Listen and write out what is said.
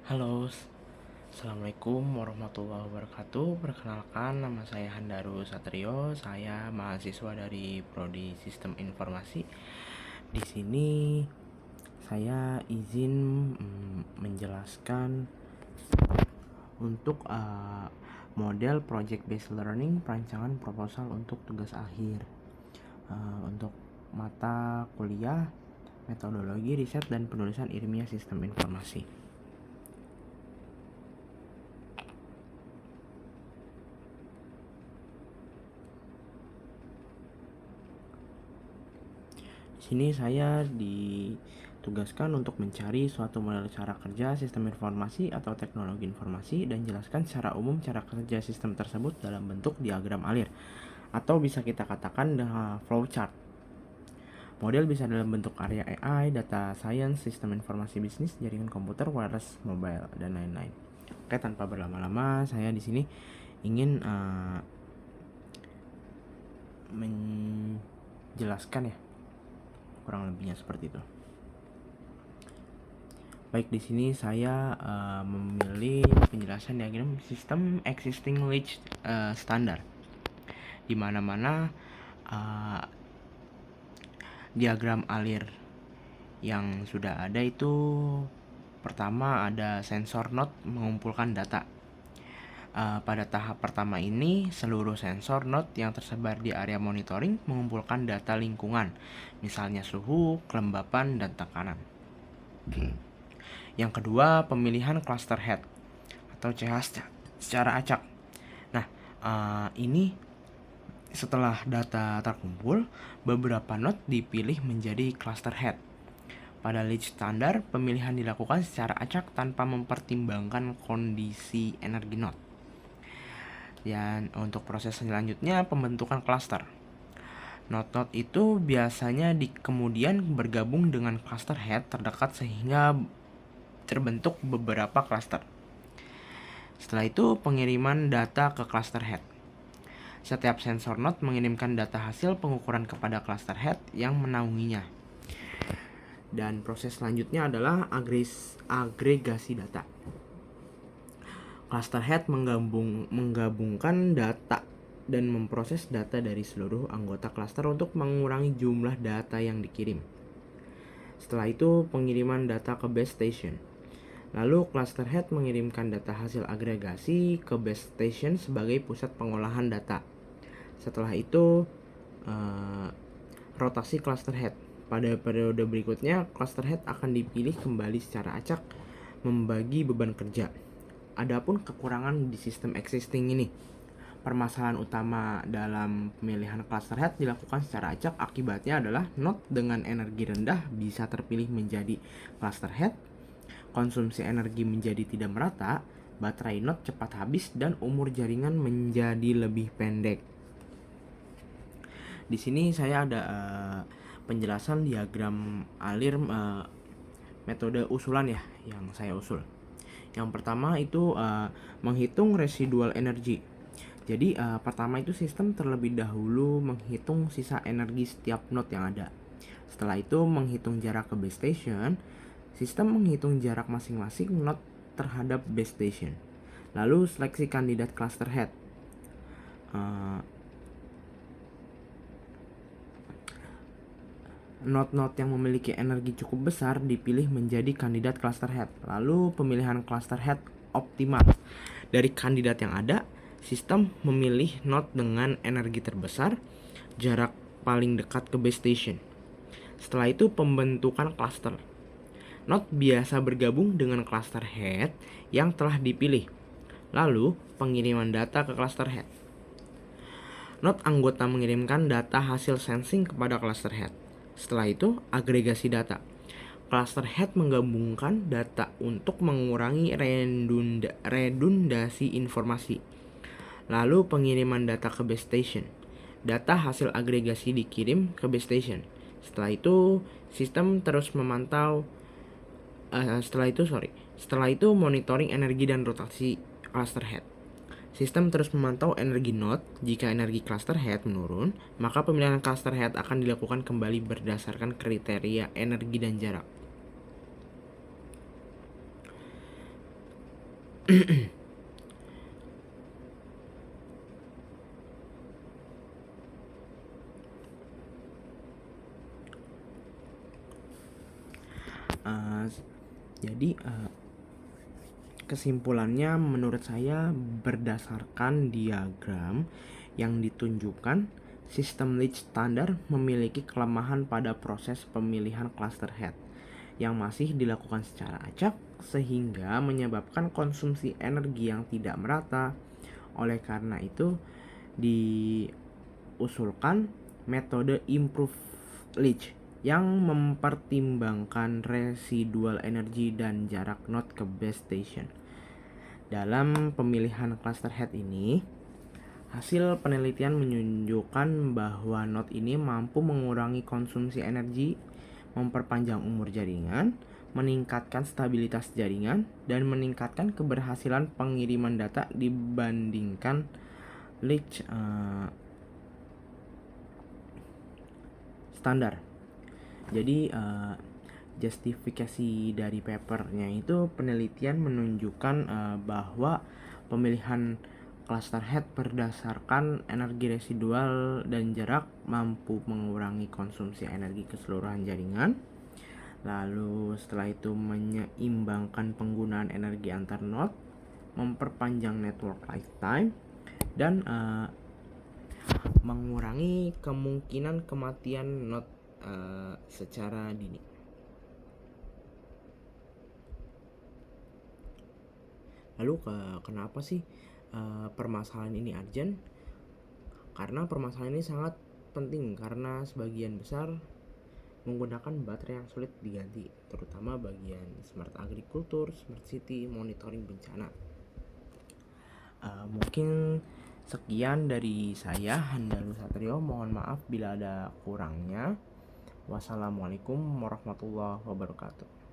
Halo, Assalamualaikum warahmatullahi wabarakatuh. Perkenalkan, nama saya Handaru Satrio. Saya mahasiswa dari Prodi Sistem Informasi. Di sini saya izin menjelaskan untuk model project based learning, perancangan proposal untuk tugas akhir, untuk mata kuliah metodologi riset dan penulisan ilmiah sistem informasi. Sini saya ditugaskan untuk mencari suatu model cara kerja sistem informasi atau teknologi informasi dan jelaskan secara umum cara kerja sistem tersebut dalam bentuk diagram alir atau bisa kita katakan dengan flowchart. Model bisa dalam bentuk area AI, data science, sistem informasi bisnis, jaringan komputer, wireless, mobile, dan lain-lain. Oke, tanpa berlama-lama, saya di sini ingin menjelaskan ya, kurang lebihnya seperti itu. Baik, di sini saya memilih penjelasan diagram sistem existing leach standar. Di mana-mana diagram alir yang sudah ada itu pertama ada sensor node mengumpulkan data. Pada tahap pertama ini, seluruh sensor node yang tersebar di area monitoring mengumpulkan data lingkungan, misalnya suhu, kelembapan, dan tekanan. Yang kedua, pemilihan cluster head atau CH secara acak. Nah, ini setelah data terkumpul, beberapa node dipilih menjadi cluster head. Pada leach standar, pemilihan dilakukan secara acak tanpa mempertimbangkan kondisi energi node. Dan untuk proses selanjutnya, pembentukan cluster. Node-node itu biasanya kemudian bergabung dengan cluster head terdekat sehingga terbentuk beberapa cluster. Setelah itu, pengiriman data ke cluster head. Setiap sensor node mengirimkan data hasil pengukuran kepada cluster head yang menaunginya. Dan proses selanjutnya adalah agregasi data. Cluster head menggabungkan data dan memproses data dari seluruh anggota cluster untuk mengurangi jumlah data yang dikirim. Setelah itu, pengiriman data ke base station. Lalu cluster head mengirimkan data hasil agregasi ke base station sebagai pusat pengolahan data. Setelah itu, rotasi cluster head. Pada periode berikutnya, cluster head akan dipilih kembali secara acak, membagi beban kerja. Adapun kekurangan di sistem existing ini, permasalahan utama dalam pemilihan cluster head dilakukan secara acak. Akibatnya adalah node dengan energi rendah bisa terpilih menjadi cluster head, konsumsi energi menjadi tidak merata, baterai node cepat habis, dan umur jaringan menjadi lebih pendek. Di sini saya ada penjelasan diagram alir metode usulan ya yang saya usul. Yang pertama itu menghitung residual energy. Jadi pertama itu sistem terlebih dahulu menghitung sisa energi setiap node yang ada. Setelah itu menghitung jarak ke base station. Sistem menghitung jarak masing-masing node terhadap base station. Lalu seleksi kandidat cluster head. Node-node yang memiliki energi cukup besar dipilih menjadi kandidat cluster head. Lalu pemilihan cluster head optimal. Dari kandidat yang ada, sistem memilih node dengan energi terbesar, jarak paling dekat ke base station. Setelah itu pembentukan cluster. Node biasa bergabung dengan cluster head yang telah dipilih. Lalu pengiriman data ke cluster head. Node anggota mengirimkan data hasil sensing kepada cluster head. Setelah itu, agregasi data. Cluster head menggabungkan data untuk mengurangi redundasi informasi. Lalu pengiriman data ke base station. Data hasil agregasi dikirim ke base station. Setelah itu, sistem terus memantau Setelah itu monitoring energi dan rotasi cluster head. Sistem terus memantau energi node. Jika energi cluster head menurun, maka pemilihan cluster head akan dilakukan kembali berdasarkan kriteria energi dan jarak. Uh, jadi kesimpulannya menurut saya berdasarkan diagram yang ditunjukkan, sistem leach standar memiliki kelemahan pada proses pemilihan cluster head yang masih dilakukan secara acak sehingga menyebabkan konsumsi energi yang tidak merata. Oleh karena itu diusulkan metode improved leach yang mempertimbangkan residual energi dan jarak node ke base station. Dalam pemilihan cluster head ini, hasil penelitian menunjukkan bahwa node ini mampu mengurangi konsumsi energi, memperpanjang umur jaringan, meningkatkan stabilitas jaringan, dan meningkatkan keberhasilan pengiriman data dibandingkan leach standar. Jadi justifikasi dari papernya itu penelitian menunjukkan bahwa pemilihan cluster head berdasarkan energi residual dan jarak mampu mengurangi konsumsi energi keseluruhan jaringan. Lalu setelah itu menyeimbangkan penggunaan energi antar node, memperpanjang network lifetime, dan mengurangi kemungkinan kematian node secara dini. Lalu kenapa sih permasalahan ini urgent? Karena permasalahan ini sangat penting karena sebagian besar menggunakan baterai yang sulit diganti, terutama bagian smart agriculture, smart city, monitoring bencana. Mungkin sekian dari saya, Handalu Satrio. Mohon maaf bila ada kurangnya. Wassalamualaikum warahmatullahi wabarakatuh.